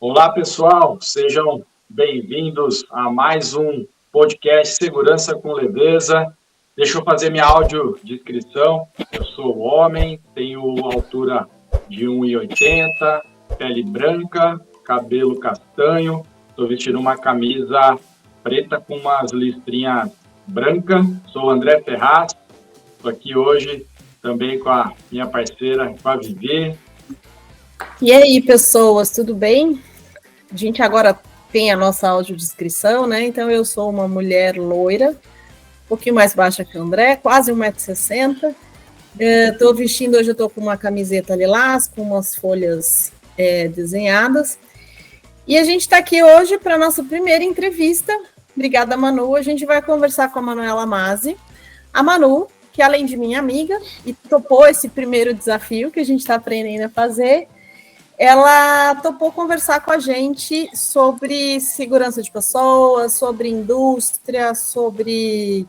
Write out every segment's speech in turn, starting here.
Olá, pessoal, sejam bem-vindos a mais um podcast Segurança com Leveza. Deixa eu fazer minha audiodescrição. Eu sou homem, tenho altura de 1,80, pele branca, cabelo castanho, estou vestindo uma camisa preta com umas listrinhas brancas. Sou André Ferraz, estou aqui hoje também com a minha parceira, com a Vivi. E aí, pessoas, tudo bem? A gente agora tem a nossa audiodescrição, né? Então, eu sou uma mulher loira, um pouquinho mais baixa que o André, quase 1,60 m. Estou vestindo, hoje eu estou com uma camiseta lilás, com umas folhas desenhadas. E a gente está aqui hoje para a nossa primeira entrevista. Obrigada, Manu. A gente vai conversar com a Manuela Masi. A Manu, que além de minha amiga, e topou esse primeiro desafio que a gente está aprendendo a fazer, ela topou conversar com a gente sobre segurança de pessoas, sobre indústria, sobre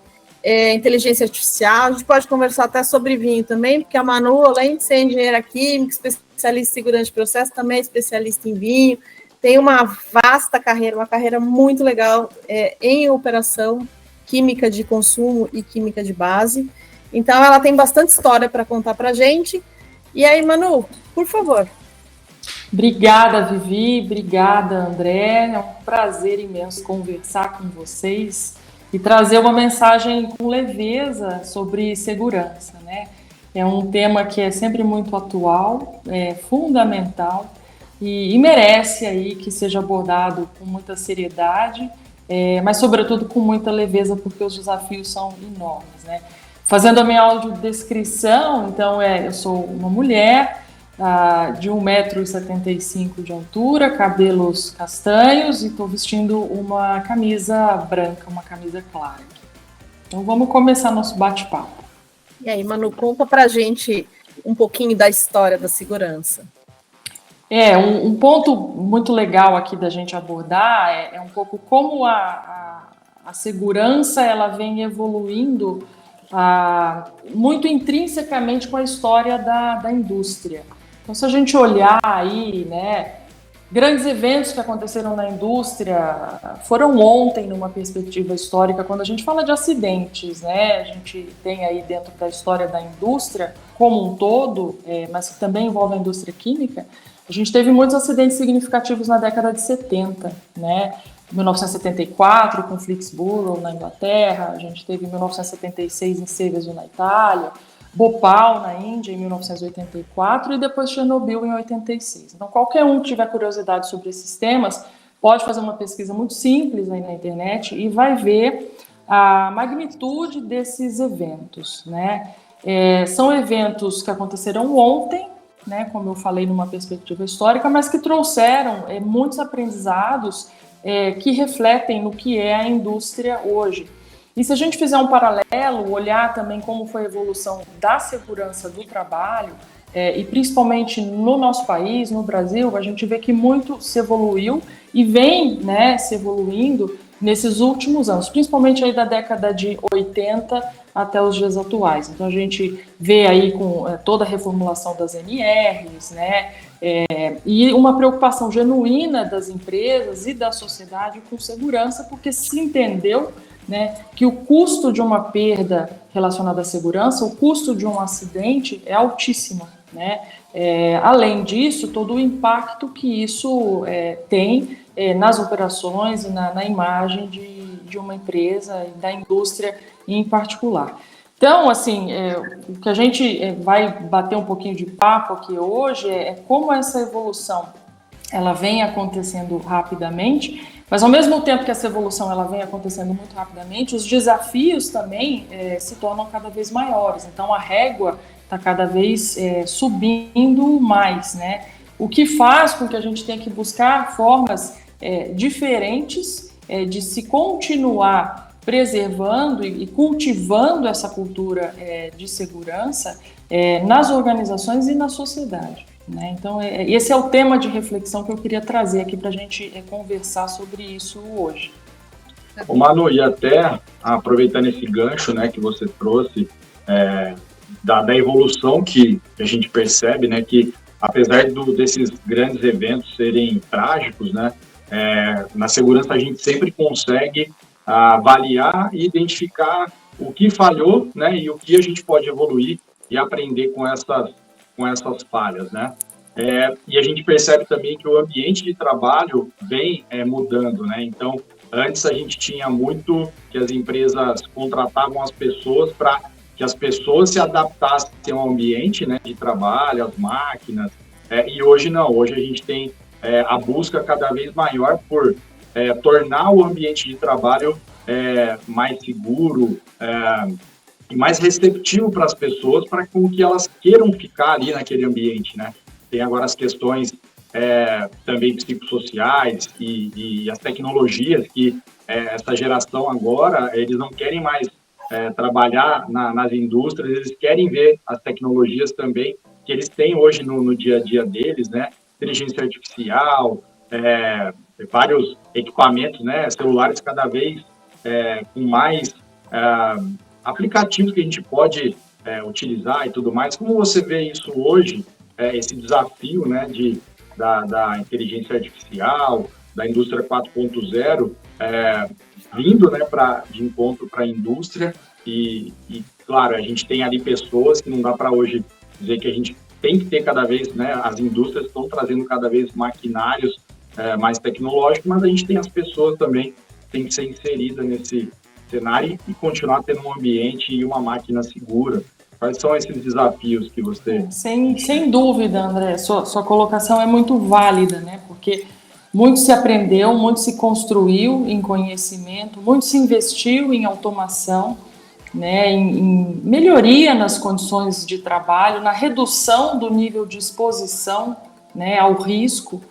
inteligência artificial. A gente pode conversar até sobre vinho também, porque a Manu, além de ser engenheira química, especialista em segurança de processo, também é especialista em vinho, tem uma vasta carreira, uma carreira muito legal em operação química de consumo e química de base. Então, ela tem bastante história para contar para a gente. E aí, Manu, por favor. Obrigada, Vivi, obrigada, André, é um prazer imenso conversar com vocês e trazer uma mensagem com leveza sobre segurança, né? É um tema que é sempre muito atual, fundamental e merece aí que seja abordado com muita seriedade, mas sobretudo com muita leveza, porque os desafios são enormes, né? Fazendo a minha audiodescrição, então eu sou uma mulher de 1,75 m de altura, cabelos castanhos e estou vestindo uma camisa branca, uma camisa clara. Então vamos começar nosso bate-papo. E aí, Manu, conta pra gente um pouquinho da história da segurança. Um ponto muito legal aqui da gente abordar é um pouco como a segurança ela vem evoluindo muito intrinsecamente com a história da indústria. Então, se a gente olhar aí, né, grandes eventos que aconteceram na indústria foram ontem, numa perspectiva histórica, quando a gente fala de acidentes, né, a gente tem aí dentro da história da indústria como um todo, mas que também envolve a indústria química, a gente teve muitos acidentes significativos na década de 70, né, 1974 com Flixborough na Inglaterra, a gente teve 1976 em Seveso na Itália, Bhopal, na Índia, em 1984, e depois Chernobyl, em 86. Então, qualquer um que tiver curiosidade sobre esses temas, pode fazer uma pesquisa muito simples aí na internet e vai ver a magnitude desses eventos, né? São eventos que aconteceram ontem, né, como eu falei, numa perspectiva histórica, mas que trouxeram muitos aprendizados que refletem no que é a indústria hoje. E se a gente fizer um paralelo, olhar também como foi a evolução da segurança do trabalho, e principalmente no nosso país, no Brasil, a gente vê que muito se evoluiu e vem, né, se evoluindo nesses últimos anos, principalmente aí da década de 80 até os dias atuais. Então a gente vê aí com toda a reformulação das NRs, né, e uma preocupação genuína das empresas e da sociedade com segurança, porque se entendeu, né, que o custo de uma perda relacionada à segurança, o custo de um acidente é altíssimo, né? Além disso, todo o impacto que isso tem nas operações e na imagem de uma empresa e da indústria em particular. Então, assim, o que a gente vai bater um pouquinho de papo aqui hoje é como essa evolução ela vem acontecendo rapidamente, mas ao mesmo tempo que essa evolução ela vem acontecendo muito rapidamente, os desafios também se tornam cada vez maiores. Então a régua está cada vez subindo mais, né? O que faz com que a gente tenha que buscar formas diferentes de se continuar preservando e cultivando essa cultura de segurança nas organizações e na sociedade. Né? Então, esse é o tema de reflexão que eu queria trazer aqui para a gente conversar sobre isso hoje. Ô Manu, e até aproveitando esse gancho, né, que você trouxe da evolução que a gente percebe, né, que apesar desses grandes eventos serem trágicos, né, na segurança a gente sempre consegue avaliar e identificar o que falhou, né, e o que a gente pode evoluir e aprender com essas falhas, né. E a gente percebe também que o ambiente de trabalho vem mudando, né, então antes a gente tinha muito que as empresas contratavam as pessoas para que as pessoas se adaptassem ao ambiente, né, de trabalho, às máquinas, e hoje não, hoje a gente tem a busca cada vez maior por tornar o ambiente de trabalho mais seguro e mais receptivo para as pessoas, para que elas queiram ficar ali naquele ambiente, né? Tem agora as questões também psicossociais e as tecnologias que essa geração agora, eles não querem mais trabalhar nas indústrias, eles querem ver as tecnologias também que eles têm hoje no dia a dia deles, né? Inteligência artificial, vários equipamentos, né? Celulares cada vez com mais aplicativos que a gente pode utilizar e tudo mais. Como você vê isso hoje, esse desafio, né, da inteligência artificial, da indústria 4.0, vindo, né, de encontro para a indústria e, claro, a gente tem ali pessoas que não dá para hoje dizer que a gente tem que ter cada vez, né, as indústrias estão trazendo cada vez maquinários mais tecnológicos, mas a gente tem as pessoas também que têm que ser inseridas nesse cenário e continuar tendo um ambiente e uma máquina segura. Quais são esses desafios que você... Sem dúvida, André, sua colocação é muito válida, né? Porque muito se aprendeu, muito se construiu em conhecimento, muito se investiu em automação, né? Em melhoria nas condições de trabalho, na redução do nível de exposição, né, ao risco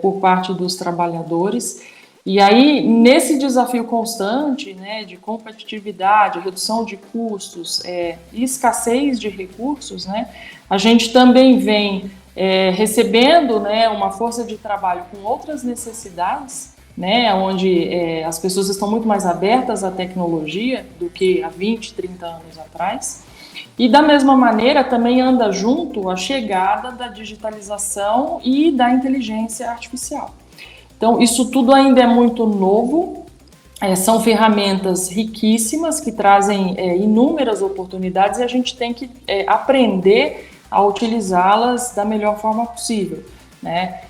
por parte dos trabalhadores. E aí, nesse desafio constante, né, de competitividade, redução de custos e escassez de recursos, né, a gente também vem recebendo, né, uma força de trabalho com outras necessidades, né, onde as pessoas estão muito mais abertas à tecnologia do que há 20, 30 anos atrás. E, da mesma maneira, também anda junto a chegada da digitalização e da inteligência artificial. Então, isso tudo ainda é muito novo, são ferramentas riquíssimas que trazem inúmeras oportunidades e a gente tem que aprender a utilizá-las da melhor forma possível, né?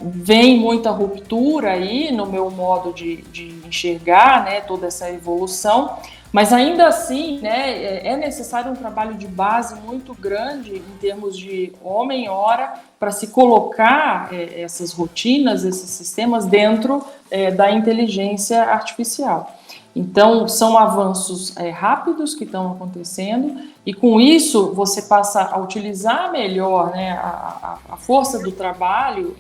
Vem muita ruptura aí no meu modo de enxergar, né, toda essa evolução, mas ainda assim, né, é necessário um trabalho de base muito grande em termos de homem-hora para se colocar essas rotinas, esses sistemas dentro da inteligência artificial. Então, são avanços rápidos que estão acontecendo e com isso você passa a utilizar melhor, né, a força do trabalho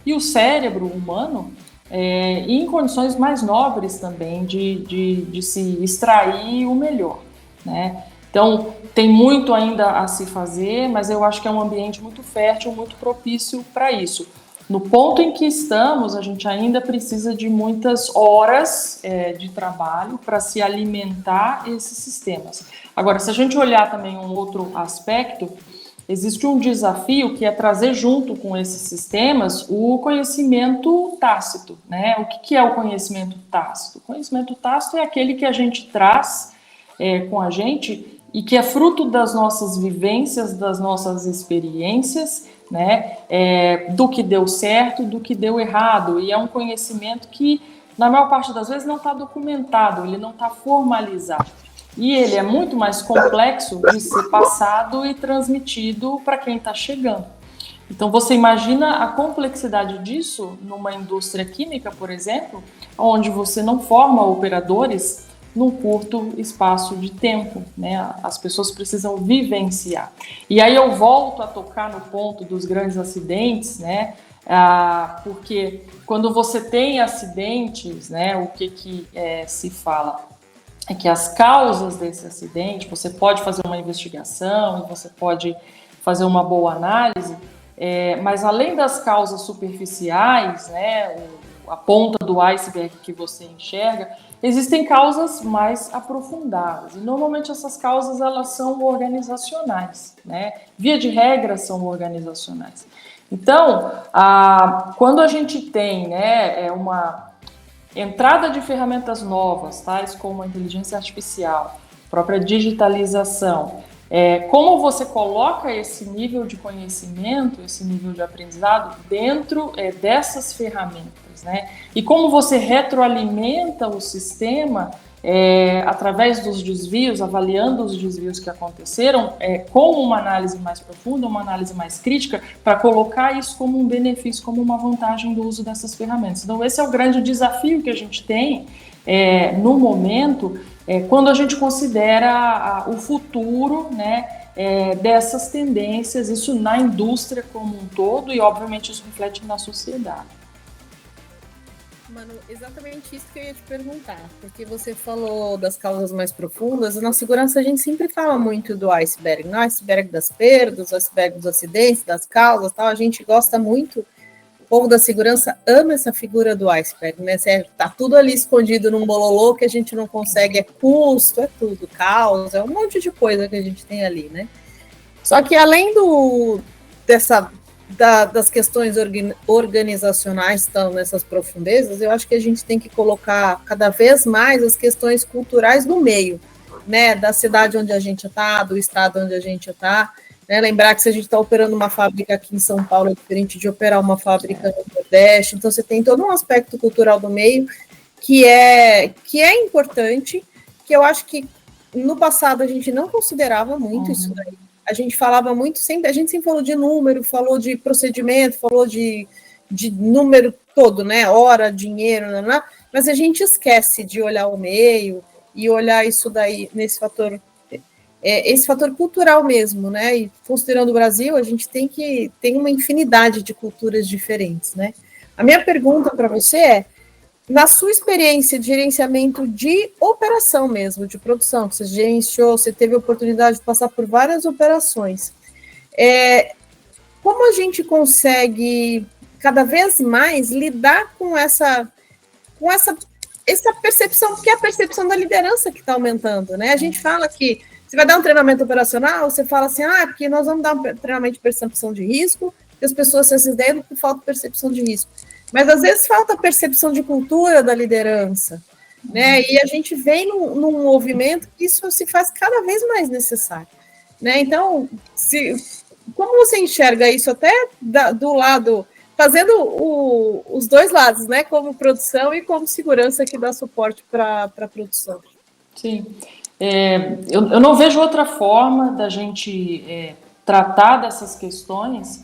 e o cérebro humano em condições mais nobres também de se extrair o melhor, né? Então, tem muito ainda a se fazer, mas eu acho que é um ambiente muito fértil, muito propício para isso. No ponto em que estamos, a gente ainda precisa de muitas horas de trabalho para se alimentar esses sistemas. Agora, se a gente olhar também um outro aspecto, existe um desafio que é trazer junto com esses sistemas o conhecimento tácito, né? O que é o conhecimento tácito? O conhecimento tácito é aquele que a gente traz com a gente e que é fruto das nossas vivências, das nossas experiências, né? Do que deu certo, do que deu errado. E é um conhecimento que, na maior parte das vezes, não está documentado, ele não está formalizado. E ele é muito mais complexo de ser passado e transmitido para quem está chegando. Então, você imagina a complexidade disso numa indústria química, por exemplo, onde você não forma operadores num curto espaço de tempo, né? As pessoas precisam vivenciar. E aí eu volto a tocar no ponto dos grandes acidentes, né? Porque quando você tem acidentes, né, o que se fala? É que as causas desse acidente, você pode fazer uma investigação, você pode fazer uma boa análise, mas além das causas superficiais, né, a ponta do iceberg que você enxerga, existem causas mais aprofundadas. E normalmente essas causas elas são organizacionais, né? Via de regra são organizacionais. Então, quando a gente tem, né, uma entrada de ferramentas novas, tais como a inteligência artificial, própria digitalização, como você coloca esse nível de conhecimento, esse nível de aprendizado dentro dessas ferramentas, né? E como você retroalimenta o sistema através dos desvios, avaliando os desvios que aconteceram, com uma análise mais profunda, uma análise mais crítica, para colocar isso como um benefício, como uma vantagem do uso dessas ferramentas. Então, esse é o grande desafio que a gente tem no momento, quando a gente considera o futuro, né, dessas tendências, isso na indústria como um todo, e obviamente isso reflete na sociedade. Manu, exatamente isso que eu ia te perguntar, porque você falou das causas mais profundas, e na segurança a gente sempre fala muito do iceberg, né? Iceberg das perdas, iceberg dos acidentes, das causas, tal. A gente gosta muito, o povo da segurança ama essa figura do iceberg, né? Tá tudo ali escondido num bololô que a gente não consegue, é custo, é tudo, causa, é um monte de coisa que a gente tem ali, né? Só que além das questões organizacionais estão nessas profundezas, eu acho que a gente tem que colocar cada vez mais as questões culturais no meio, né, da cidade onde a gente está, do estado onde a gente está, né, lembrar que se a gente está operando uma fábrica aqui em São Paulo é diferente de operar uma fábrica no Nordeste, então você tem todo um aspecto cultural do meio que é importante, que eu acho que no passado a gente não considerava muito isso daí. A gente falava muito, a gente sempre falou de número, falou de procedimento, falou de número todo, né? Hora, dinheiro, mas a gente esquece de olhar o meio e olhar isso daí nesse fator, esse fator cultural mesmo, né? E considerando o Brasil, a gente tem uma infinidade de culturas diferentes, né? A minha pergunta para você é, na sua experiência de gerenciamento de operação mesmo, de produção, que você gerenciou, você teve a oportunidade de passar por várias operações, como a gente consegue cada vez mais lidar com essa percepção, porque é a percepção da liderança que está aumentando, né? A gente fala que você vai dar um treinamento operacional, você fala assim, porque nós vamos dar um treinamento de percepção de risco, que as pessoas se acidem por falta de percepção de risco. Mas, às vezes, falta percepção de cultura da liderança, né? E a gente vem num movimento que isso se faz cada vez mais necessário, né? Então, como você enxerga isso até do lado, fazendo os dois lados, né? Como produção e como segurança que dá suporte para a produção? Sim. Eu não vejo outra forma da gente tratar dessas questões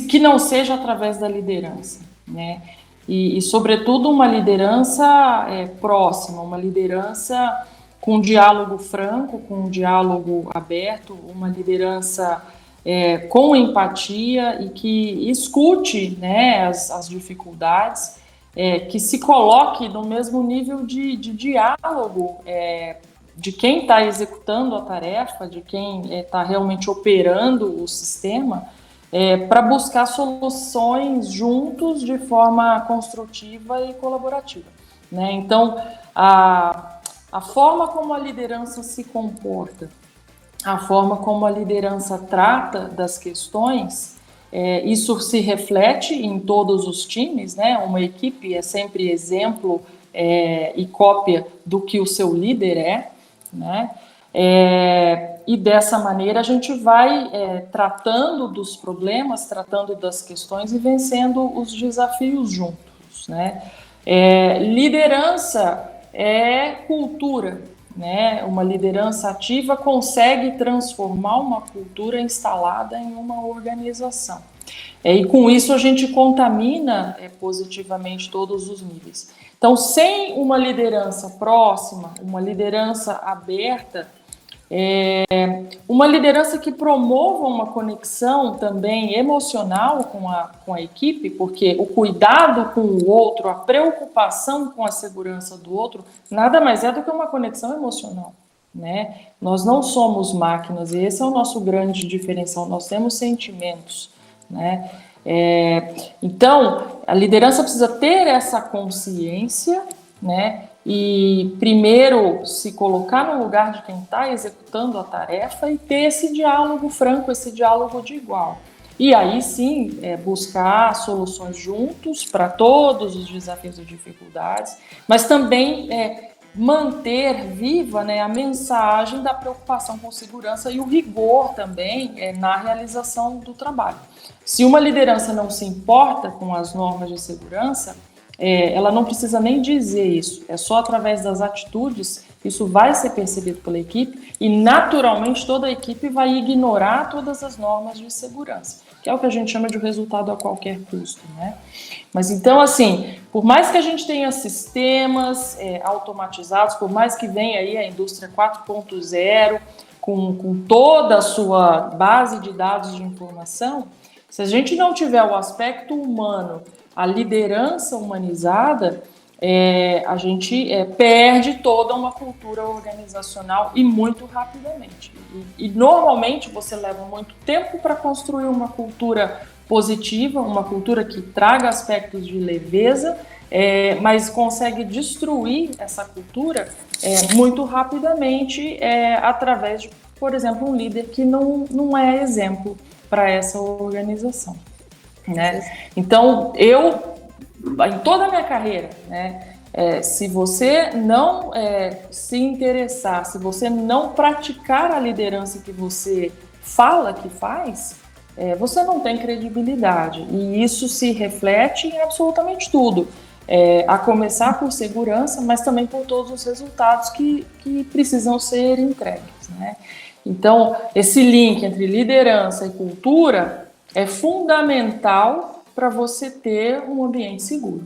que não seja através da liderança, né? E sobretudo, uma liderança próxima, uma liderança com diálogo franco, com diálogo aberto, uma liderança com empatia e que escute, né, as dificuldades, que se coloque no mesmo nível de diálogo de quem está executando a tarefa, de quem está realmente operando o sistema, para buscar soluções juntos de forma construtiva e colaborativa, né? Então, a forma como a liderança se comporta, a forma como a liderança trata das questões, isso se reflete em todos os times, né? Uma equipe é sempre exemplo e cópia do que o seu líder né? E dessa maneira a gente vai tratando dos problemas, tratando das questões e vencendo os desafios juntos, né? Liderança é cultura, né? Uma liderança ativa consegue transformar uma cultura instalada em uma organização. E com isso a gente contamina positivamente todos os níveis. Então, sem uma liderança próxima, uma liderança aberta, uma liderança que promova uma conexão também emocional com a equipe, porque o cuidado com o outro, a preocupação com a segurança do outro, nada mais é do que uma conexão emocional, né? Nós não somos máquinas, e esse é o nosso grande diferencial, nós temos sentimentos, né? Então, a liderança precisa ter essa consciência, né? E primeiro se colocar no lugar de quem está executando a tarefa e ter esse diálogo franco, esse diálogo de igual. E aí sim, buscar soluções juntos para todos os desafios e dificuldades, mas também manter viva, né, a mensagem da preocupação com segurança e o rigor também na realização do trabalho. Se uma liderança não se importa com as normas de segurança, ela não precisa nem dizer isso, é só através das atitudes, isso vai ser percebido pela equipe e naturalmente toda a equipe vai ignorar todas as normas de segurança, que é o que a gente chama de resultado a qualquer custo, né? Mas então, assim, por mais que a gente tenha sistemas automatizados, por mais que venha aí a indústria 4.0 com toda a sua base de dados de informação, se a gente não tiver o aspecto humano, a liderança humanizada, a gente perde toda uma cultura organizacional e muito rapidamente. E normalmente você leva muito tempo para construir uma cultura positiva, uma cultura que traga aspectos de leveza, mas consegue destruir essa cultura muito rapidamente através de, por exemplo, um líder que não é exemplo para essa organização, né? Então, em toda a minha carreira, né, se você não se interessar, se você não praticar a liderança que você fala que faz, você não tem credibilidade. E isso se reflete em absolutamente tudo. A começar por segurança, mas também por todos os resultados que precisam ser entregues, né? Então, esse link entre liderança e cultura é fundamental para você ter um ambiente seguro.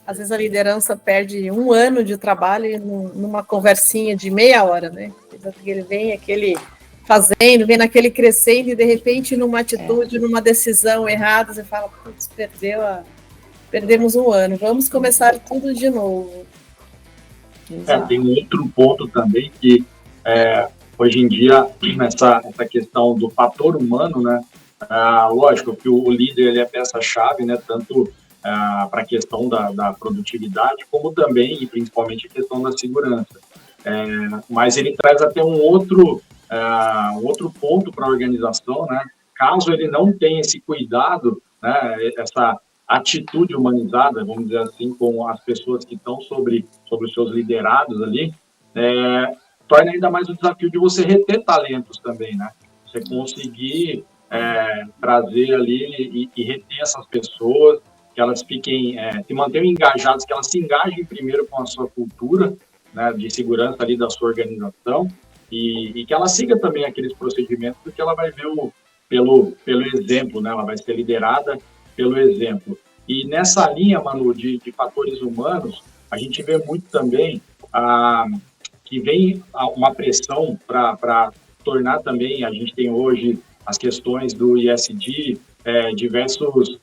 Às vezes a liderança perde 1 ano de trabalho numa conversinha de meia hora, né? Ele vem fazendo, vem naquele crescendo e de repente numa atitude, numa decisão errada, você fala, putz, perdemos 1 ano, vamos começar tudo de novo. Tem um outro ponto também que hoje em dia, essa questão do fator humano, né? Lógico que o líder ele é peça-chave, né? Tanto para a questão da produtividade, como também e principalmente a questão da segurança. Mas ele traz até um outro ponto para a organização, né? Caso ele não tenha esse cuidado, né? Essa atitude humanizada, vamos dizer assim, com as pessoas que estão sobre os seus liderados ali, torna ainda mais o desafio de você reter talentos também, né? Você conseguir trazer ali e reter essas pessoas, que elas fiquem, se mantenham engajadas, que elas se engajem primeiro com a sua cultura, né, de segurança ali da sua organização, e que ela siga também aqueles procedimentos, porque ela vai ver pelo exemplo, né? Ela vai ser liderada pelo exemplo. E nessa linha, Manu, de fatores humanos, a gente vê muito também que vem uma pressão para tornar também, a gente tem hoje as questões do ESG, diversos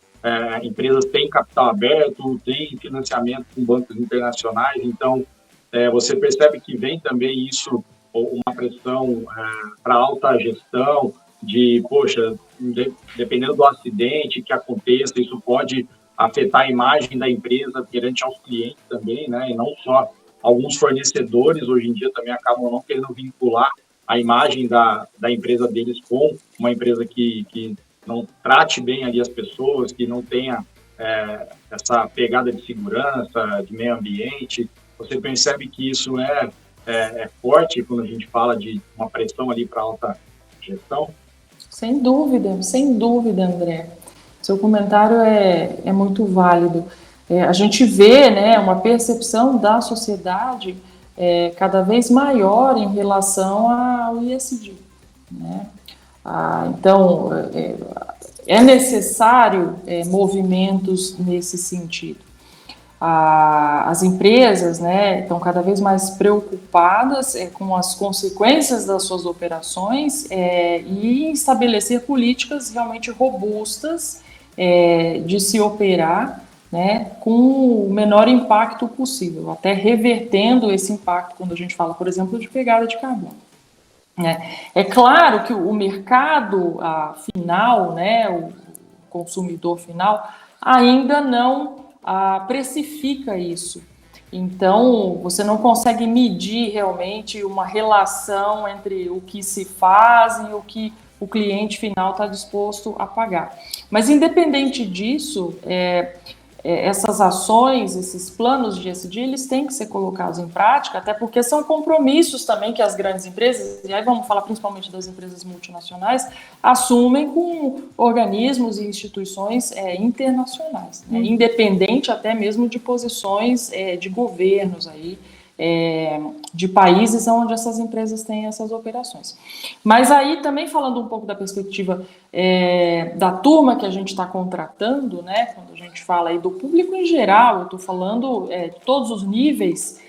empresas têm capital aberto, têm financiamento com bancos internacionais, então você percebe que vem também isso, uma pressão para alta gestão, poxa, dependendo do acidente que aconteça, isso pode afetar a imagem da empresa perante aos clientes também, né? E não só alguns fornecedores, hoje em dia, também acabam não querendo vincular a imagem da empresa deles com uma empresa que não trate bem ali as pessoas, que não tenha essa pegada de segurança, de meio ambiente. Você percebe que isso é forte quando a gente fala de uma pressão ali para alta gestão? Sem dúvida, André. Seu comentário é muito válido. A gente vê, né, uma percepção da sociedade cada vez maior em relação ao ESG, né? Então, é necessário movimentos nesse sentido. As empresas, né, estão cada vez mais preocupadas com as consequências das suas operações e estabelecer políticas realmente robustas de se operar, né, com o menor impacto possível, até revertendo esse impacto quando a gente fala, por exemplo, de pegada de carbono. É claro que o mercado final, né, consumidor final, ainda não precifica isso. Então, você não consegue medir realmente uma relação entre o que se faz e o que o cliente final está disposto a pagar. Mas, independente disso, essas ações, esses planos de ESG, eles têm que ser colocados em prática, até porque são compromissos também que as grandes empresas, e aí vamos falar principalmente das empresas multinacionais, assumem com organismos e instituições internacionais, né? Independente até mesmo de posições de governos aí, de países onde essas empresas têm essas operações. Mas aí também falando um pouco da perspectiva da turma que a gente está contratando, né, quando a gente fala aí do público em geral, eu estou falando de todos os níveis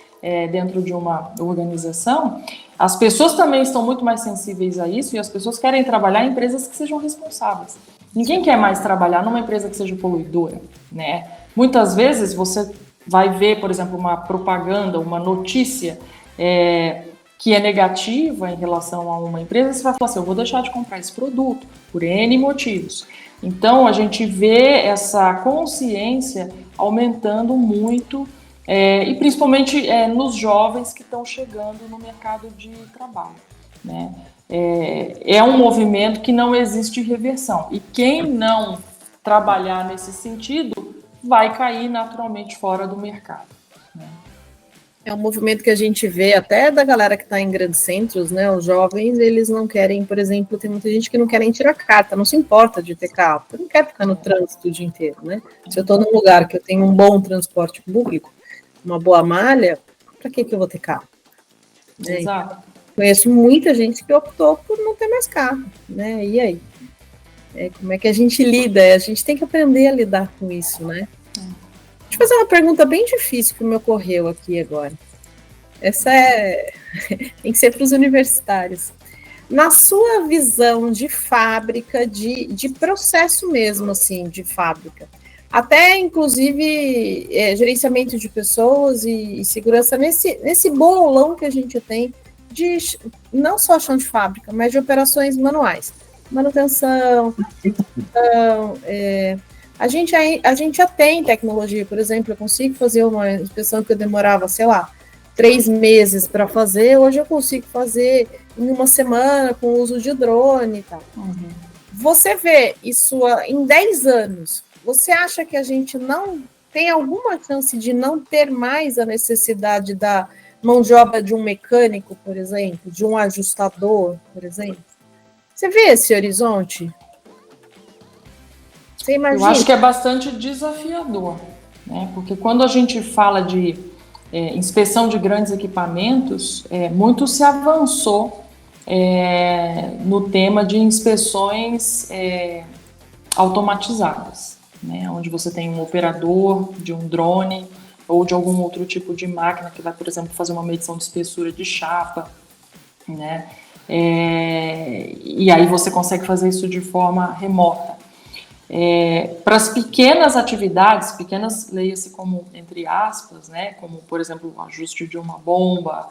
dentro de uma organização, as pessoas também estão muito mais sensíveis a isso e as pessoas querem trabalhar em empresas que sejam responsáveis. Ninguém quer mais trabalhar numa empresa que seja poluidora, né? Muitas vezes você vai ver, por exemplo, uma propaganda, uma notícia que é negativa em relação a uma empresa, você vai falar assim, eu vou deixar de comprar esse produto por N motivos. Então, a gente vê essa consciência aumentando muito, e principalmente nos jovens que estão chegando no mercado de trabalho, né? É um movimento que não existe reversão. E quem não trabalhar nesse sentido vai cair naturalmente fora do mercado, né? É um movimento que a gente vê até da galera que está em grandes centros, né? Os jovens, eles não querem, por exemplo, tem muita gente que não querem tirar carta, não se importa de ter carro, não quer ficar no trânsito o dia inteiro, né? Se eu estou num lugar que eu tenho um bom transporte público, uma boa malha, para que eu vou ter carro? Né? Exato. Conheço muita gente que optou por não ter mais carro, né? E aí? Como é que a gente lida? A gente tem que aprender a lidar com isso, né? Deixa eu fazer uma pergunta bem difícil que me ocorreu aqui agora. Essa tem que ser para os universitários. Na sua visão de fábrica, de processo mesmo, assim, de fábrica, até inclusive gerenciamento de pessoas e segurança nesse bolão que a gente tem de não só chão de fábrica, mas de operações manuais, manutenção, a gente já tem tecnologia, por exemplo, eu consigo fazer uma inspeção que eu demorava, sei lá, 3 meses para fazer, hoje eu consigo fazer em uma semana com o uso de drone e tal. Uhum. Você vê isso em 10 anos, você acha que a gente não tem alguma chance de não ter mais a necessidade da mão de obra de um mecânico, por exemplo, de um ajustador, por exemplo? Você vê esse horizonte? Você imagina? Eu acho que é bastante desafiador, né? Porque quando a gente fala de inspeção de grandes equipamentos, muito se avançou no tema de inspeções automatizadas, né? Onde você tem um operador de um drone ou de algum outro tipo de máquina que vai, por exemplo, fazer uma medição de espessura de chapa, né? E aí você consegue fazer isso de forma remota. Para as pequenas atividades, pequenas, leia-se como entre aspas, né, como, por exemplo, o ajuste de uma bomba,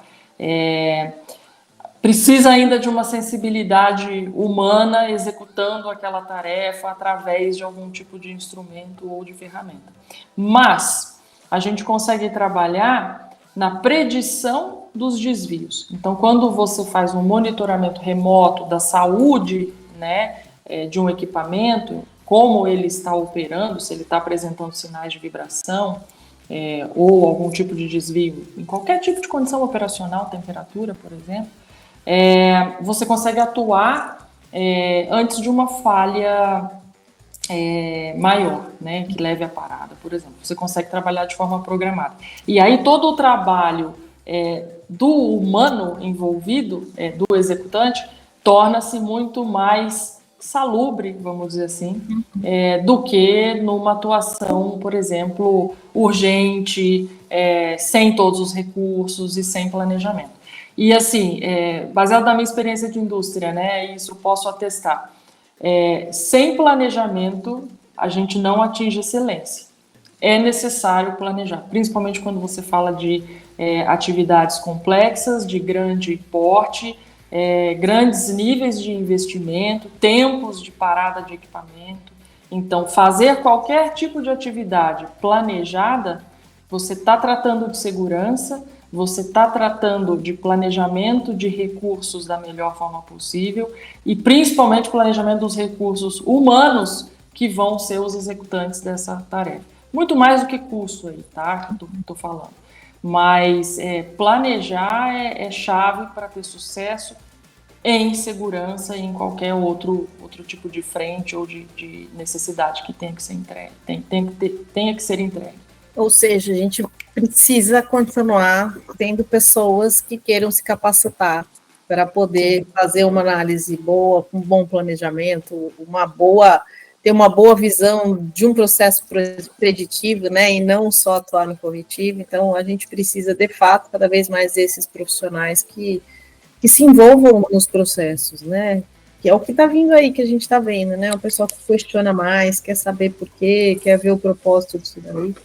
precisa ainda de uma sensibilidade humana executando aquela tarefa através de algum tipo de instrumento ou de ferramenta. Mas a gente consegue trabalhar na predição dos desvios. Então, quando você faz um monitoramento remoto da saúde, né, de um equipamento, como ele está operando, se ele está apresentando sinais de vibração ou algum tipo de desvio, em qualquer tipo de condição operacional, temperatura, por exemplo, você consegue atuar antes de uma falha maior, né, que leve à parada, por exemplo. Você consegue trabalhar de forma programada. E aí todo o trabalho do humano envolvido, do executante, torna-se muito mais salubre, vamos dizer assim, do que numa atuação, por exemplo, urgente, sem todos os recursos e sem planejamento. E assim, baseado na minha experiência de indústria, né, isso eu posso atestar, sem planejamento a gente não atinge excelência. É necessário planejar, principalmente quando você fala de atividades complexas, de grande porte, grandes níveis de investimento, tempos de parada de equipamento. Então, fazer qualquer tipo de atividade planejada, você está tratando de segurança, você está tratando de planejamento de recursos da melhor forma possível e principalmente planejamento dos recursos humanos que vão ser os executantes dessa tarefa. Muito mais do que custo aí, tá? Que eu tô falando. Mas planejar é chave para ter sucesso em segurança e em qualquer outro tipo de frente ou de necessidade que tenha que ser entregue, tenha que ser entregue. Ou seja, a gente precisa continuar tendo pessoas que queiram se capacitar para poder fazer uma análise boa, com um bom planejamento, ter uma boa visão de um processo preditivo, né, e não só atuar no corretivo. Então, a gente precisa, de fato, cada vez mais desses profissionais que se envolvam nos processos, né, que é o que está vindo aí, que a gente está vendo, né, o pessoal que questiona mais, quer saber por quê, quer ver o propósito disso daí.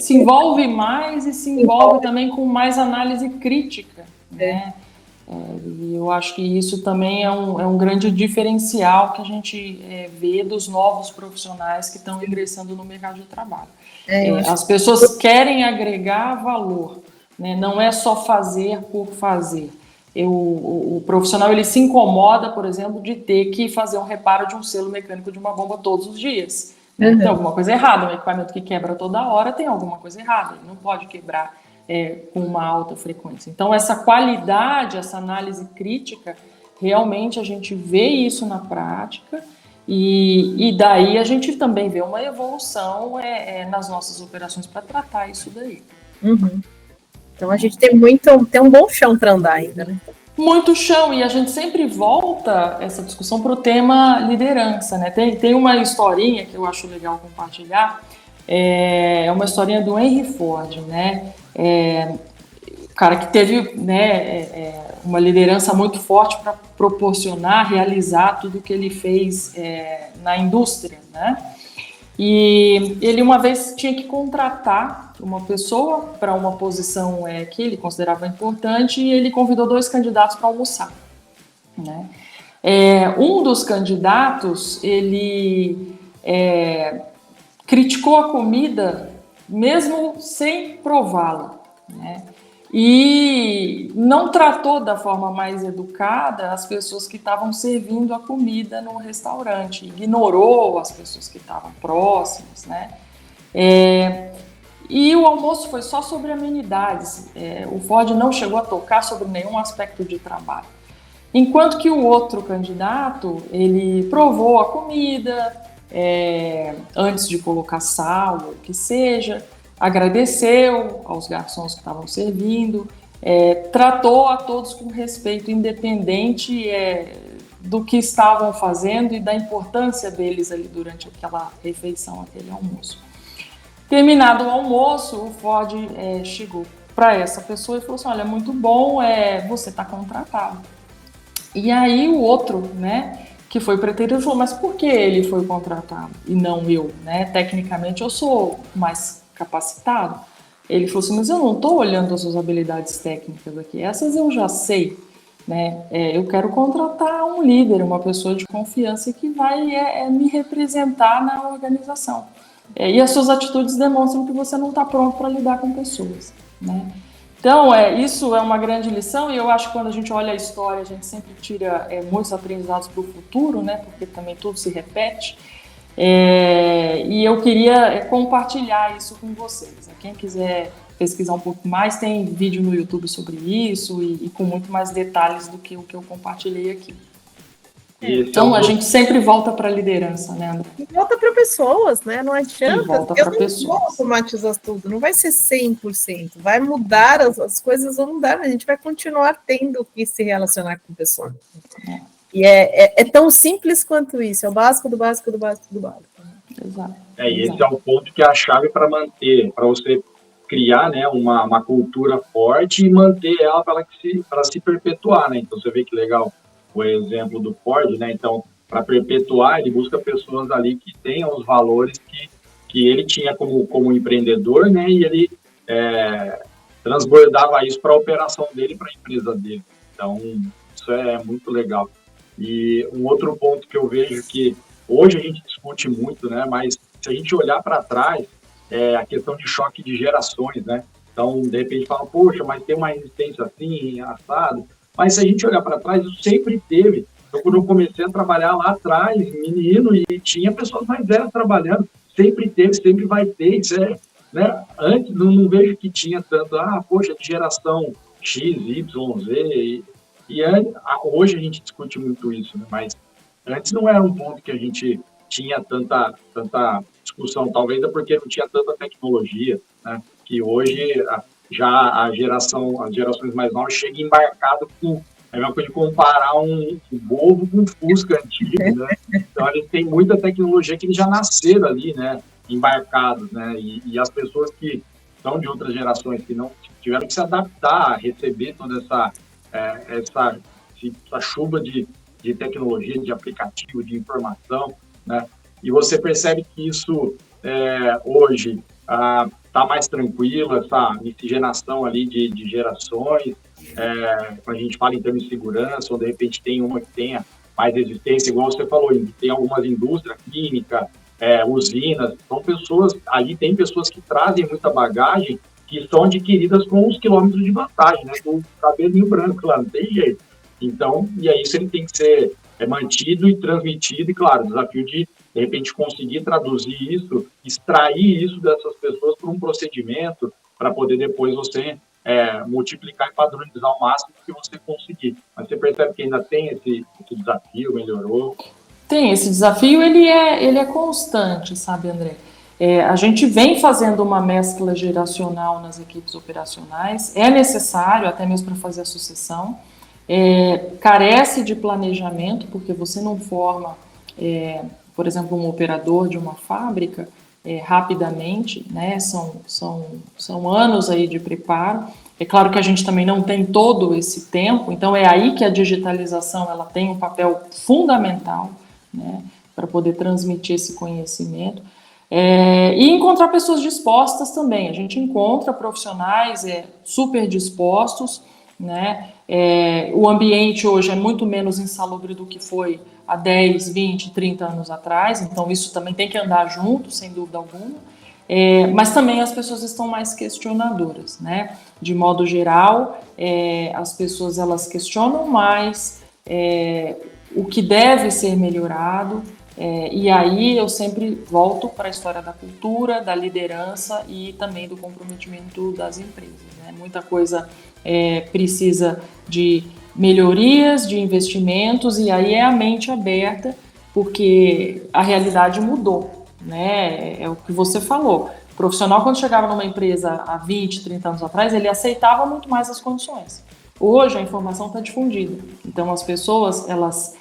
Se envolve mais e se envolve também com mais análise crítica, né? E eu acho que isso também é um grande diferencial que a gente vê dos novos profissionais que estão ingressando no mercado de trabalho. As pessoas querem agregar valor, né? Não é só fazer por fazer. O profissional ele se incomoda, por exemplo, de ter que fazer um reparo de um selo mecânico de uma bomba todos os dias. Tem alguma coisa errada, um equipamento que quebra toda hora tem alguma coisa errada, ele não pode quebrar com uma alta frequência. Então, essa qualidade, essa análise crítica, realmente a gente vê isso na prática e daí a gente também vê uma evolução nas nossas operações para tratar isso daí. Uhum. Então, a gente tem um bom chão para andar ainda, né? Muito chão, e a gente sempre volta essa discussão para o tema liderança, né? Tem uma historinha que eu acho legal compartilhar, é uma historinha do Henry Ford, né? O cara que teve, né, uma liderança muito forte para proporcionar, realizar tudo que ele fez na indústria, né? E ele uma vez tinha que contratar uma pessoa para uma posição que ele considerava importante e ele convidou 2 candidatos para almoçar, né? Um dos candidatos, ele criticou a comida mesmo sem prová-la, né? E não tratou da forma mais educada as pessoas que estavam servindo a comida no restaurante, ignorou as pessoas que estavam próximas, né? E o almoço foi só sobre amenidades, o Ford não chegou a tocar sobre nenhum aspecto de trabalho. Enquanto que o outro candidato, ele provou a comida antes de colocar sal, ou o que seja, agradeceu aos garçons que estavam servindo, tratou a todos com respeito, independente do que estavam fazendo e da importância deles ali durante aquela refeição, aquele almoço. Terminado o almoço, o Ford chegou para essa pessoa e falou assim: olha, muito bom, você está contratado. E aí o outro, né, que foi preterido, falou: mas por que ele foi contratado e não eu, né? Tecnicamente eu sou mais capacitado. Ele falou assim: mas eu não estou olhando as suas habilidades técnicas aqui, essas eu já sei, né? Eu quero contratar um líder, uma pessoa de confiança que vai me representar na organização. E as suas atitudes demonstram que você não está pronto para lidar com pessoas, né? Então, isso é uma grande lição, e eu acho que quando a gente olha a história, a gente sempre tira muitos aprendizados para o futuro, né? Porque também tudo se repete. E eu queria compartilhar isso com vocês. Quem quiser pesquisar um pouco mais, tem vídeo no YouTube sobre isso e com muito mais detalhes do que o que eu compartilhei aqui. Então, a gente sempre volta para a liderança, né, André? E volta para pessoas, né? Não adianta. Volta para pessoas. Não vou automatizar tudo, não vai ser 100%. Vai mudar, as coisas vão mudar, a gente vai continuar tendo que se relacionar com pessoas. E é tão simples quanto isso, é o básico do básico do básico do básico. Exato. E esse é o ponto que é a chave para manter, para você criar, né, uma cultura forte e manter ela para se perpetuar, né? Então, você vê que legal o exemplo do Ford, né? Então, para perpetuar, ele busca pessoas ali que tenham os valores que ele tinha como empreendedor, né? E ele transbordava isso para a operação dele, para a empresa dele. Então, isso é muito legal. E um outro ponto que eu vejo que hoje a gente discute muito, né? Mas se a gente olhar para trás, a questão de choque de gerações, né? Então, de repente, fala, poxa, mas tem uma resistência assim, assado. Mas se a gente olhar para trás, isso sempre teve. Então, quando eu comecei a trabalhar lá atrás, menino, e tinha pessoas mais velhas trabalhando, sempre teve, sempre vai ter, isso né? Antes, não vejo que tinha tanto, poxa, de geração X, Y, Z, hoje a gente discute muito isso, né? Mas antes não era um ponto que a gente tinha tanta discussão, talvez é porque não tinha tanta tecnologia, né? Que hoje já as gerações mais novas chegam embarcado com a mesma coisa de comparar um Volvo com um Fusca antigo, né? Então a gente tem muita tecnologia que eles já nasceram ali, né? Embarcados, né? E as pessoas que são de outras gerações que não tiveram que se adaptar a receber toda essa chuva de tecnologia, de aplicativo, de informação, né? E você percebe que isso hoje está mais tranquilo, essa miscigenação ali de gerações, quando a gente fala em termos de segurança, ou de repente tem uma que tenha mais resistência, igual você falou, tem algumas indústrias químicas, usinas, são pessoas, ali tem pessoas que trazem muita bagagem, que são adquiridas com os quilômetros de vantagem, né? Com o cabelinho branco lá, não tem jeito. Então, e aí isso ele tem que ser mantido e transmitido, e claro, o desafio de repente, conseguir traduzir isso, extrair isso dessas pessoas para um procedimento, para poder depois você multiplicar e padronizar o máximo que você conseguir. Mas você percebe que ainda tem esse desafio, melhorou? Tem, esse desafio ele é constante, sabe, André? A gente vem fazendo uma mescla geracional nas equipes operacionais, é necessário até mesmo para fazer a sucessão, carece de planejamento, porque você não forma, por exemplo, um operador de uma fábrica rapidamente, né? São anos aí de preparo. É claro que a gente também não tem todo esse tempo, então é aí que a digitalização ela tem um papel fundamental, né, para poder transmitir esse conhecimento. E encontrar pessoas dispostas também. A gente encontra profissionais super dispostos, né? O ambiente hoje é muito menos insalubre do que foi há 10, 20, 30 anos atrás, então isso também tem que andar junto, sem dúvida alguma. Mas também as pessoas estão mais questionadoras, né? De modo geral, as pessoas elas questionam mais o que deve ser melhorado, e aí eu sempre volto para a história da cultura, da liderança e também do comprometimento das empresas, né? Muita coisa precisa de melhorias, de investimentos, e aí é a mente aberta, porque a realidade mudou, né? É o que você falou. O profissional, quando chegava numa empresa há 20, 30 anos atrás, ele aceitava muito mais as condições. Hoje a informação está difundida, então as pessoas elas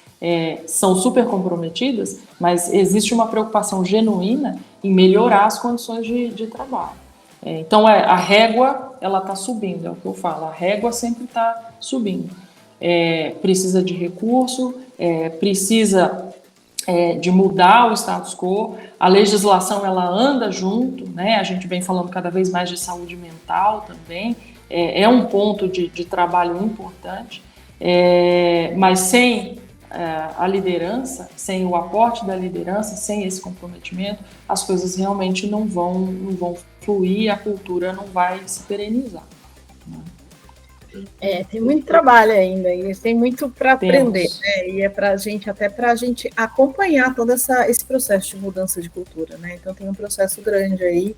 são super comprometidas, mas existe uma preocupação genuína em melhorar as condições de trabalho. Então a régua ela está subindo, é o que eu falo, a régua sempre está subindo. Precisa de recurso, precisa de mudar o status quo, a legislação ela anda junto, né? A gente vem falando cada vez mais de saúde mental também, é um ponto de trabalho importante, mas sem a liderança, sem o aporte da liderança, sem esse comprometimento, as coisas realmente não vão fluir, a cultura não vai se perenizar. Tem muito trabalho ainda, e tem muito para aprender, né? E para a gente acompanhar todo esse processo de mudança de cultura, né? Então tem um processo grande aí.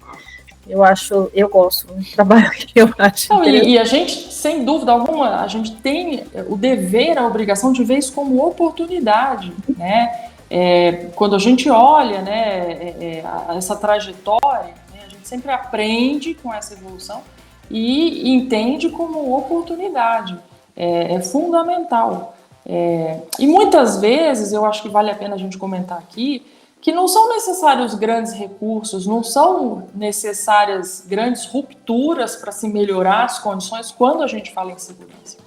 Eu gosto do trabalho que eu acho. Não, e a gente, sem dúvida alguma, a gente tem o dever, a obrigação de ver isso como oportunidade, né? Quando a gente olha, né, essa trajetória, né, a gente sempre aprende com essa evolução e entende como oportunidade. É fundamental. E muitas vezes, eu acho que vale a pena a gente comentar aqui, que não são necessários grandes recursos, não são necessárias grandes rupturas para se melhorar as condições quando a gente fala em segurança.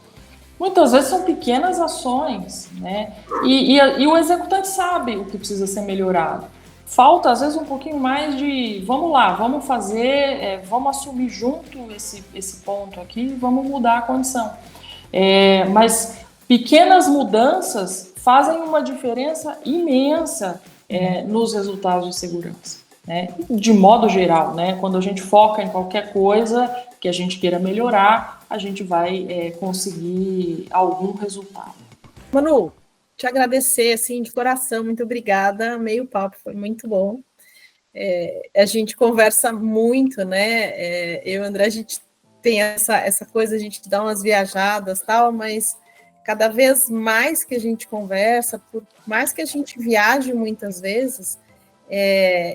Muitas vezes são pequenas ações, né? E o executante sabe o que precisa ser melhorado. Falta, às vezes, um pouquinho mais de, vamos lá, vamos fazer, vamos assumir junto esse ponto aqui, vamos mudar a condição. Mas pequenas mudanças fazem uma diferença imensa nos resultados de segurança, né? De modo geral, né? Quando a gente foca em qualquer coisa que a gente queira melhorar, a gente vai conseguir algum resultado. Manu, te agradecer, assim, de coração, muito obrigada, meio papo, foi muito bom. A gente conversa muito, né? Eu e o André, a gente tem essa coisa, a gente dá umas viajadas, tal, mas cada vez mais que a gente conversa, por mais que a gente viaje muitas vezes,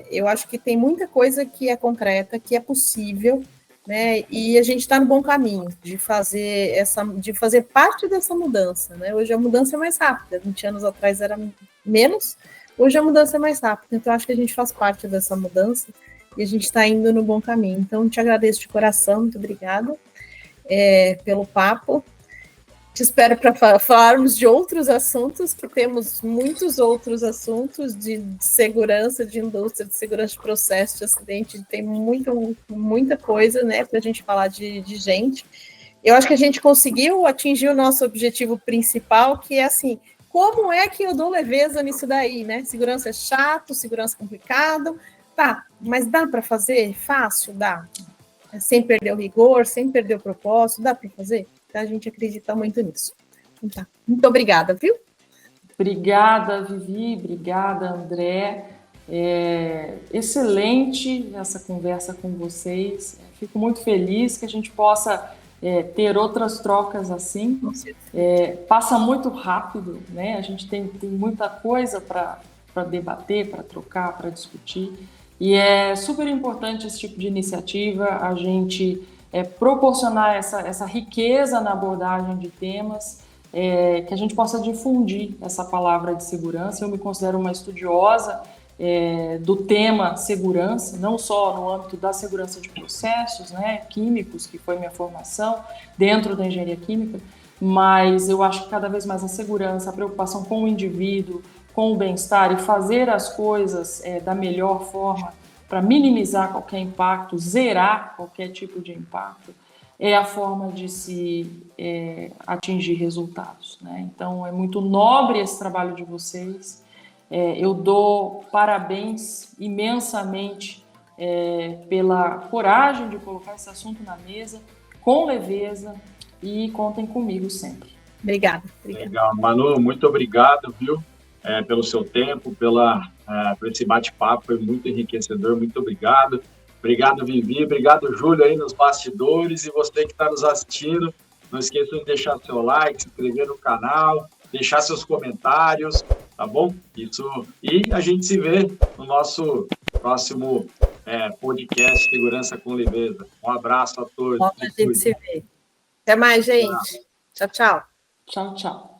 eu acho que tem muita coisa que é concreta, que é possível, né? E a gente está no bom caminho de fazer parte dessa mudança, né? Hoje a mudança é mais rápida, 20 anos atrás era menos, hoje a mudança é mais rápida, então acho que a gente faz parte dessa mudança e a gente está indo no bom caminho. Então, te agradeço de coração, muito obrigada pelo papo. Te espero para falarmos de outros assuntos, que temos muitos outros assuntos de segurança de indústria, de segurança de processo, de acidente, tem muita coisa, né, para a gente falar de gente. Eu acho que a gente conseguiu atingir o nosso objetivo principal, que é assim, como é que eu dou leveza nisso daí, né? Segurança é chato, segurança é complicado, tá, mas dá para fazer? Fácil? Dá. Sem perder o rigor, sem perder o propósito, dá para fazer? A gente acredita muito nisso. Então, tá. Muito obrigada, viu? Obrigada, Vivi, obrigada, André. Excelente essa conversa com vocês. Fico muito feliz que a gente possa ter outras trocas assim. Passa muito rápido, né? A gente tem muita coisa para debater, para trocar, para discutir. E é super importante esse tipo de iniciativa, a gente proporcionar essa riqueza na abordagem de temas, que a gente possa difundir essa palavra de segurança. Eu me considero uma estudiosa do tema segurança, não só no âmbito da segurança de processos, né, químicos, que foi minha formação dentro da engenharia química, mas eu acho que cada vez mais a segurança, a preocupação com o indivíduo, com o bem-estar e fazer as coisas da melhor forma para minimizar qualquer impacto, zerar qualquer tipo de impacto, é a forma de se atingir resultados, né? Então, é muito nobre esse trabalho de vocês. Eu dou parabéns imensamente pela coragem de colocar esse assunto na mesa, com leveza, e contem comigo sempre. Obrigada. Legal. Manu, muito obrigado, viu? Pelo seu tempo, por esse bate-papo, foi muito enriquecedor, muito obrigado. Obrigado, Vivi, obrigado, Júlio, aí nos bastidores, e você que está nos assistindo, não esqueça de deixar seu like, se inscrever no canal, deixar seus comentários, tá bom? E a gente se vê no nosso próximo podcast Segurança com Leveza. Um abraço a todos. A gente se vê. Até mais, gente. Tchau, tchau. Tchau, tchau.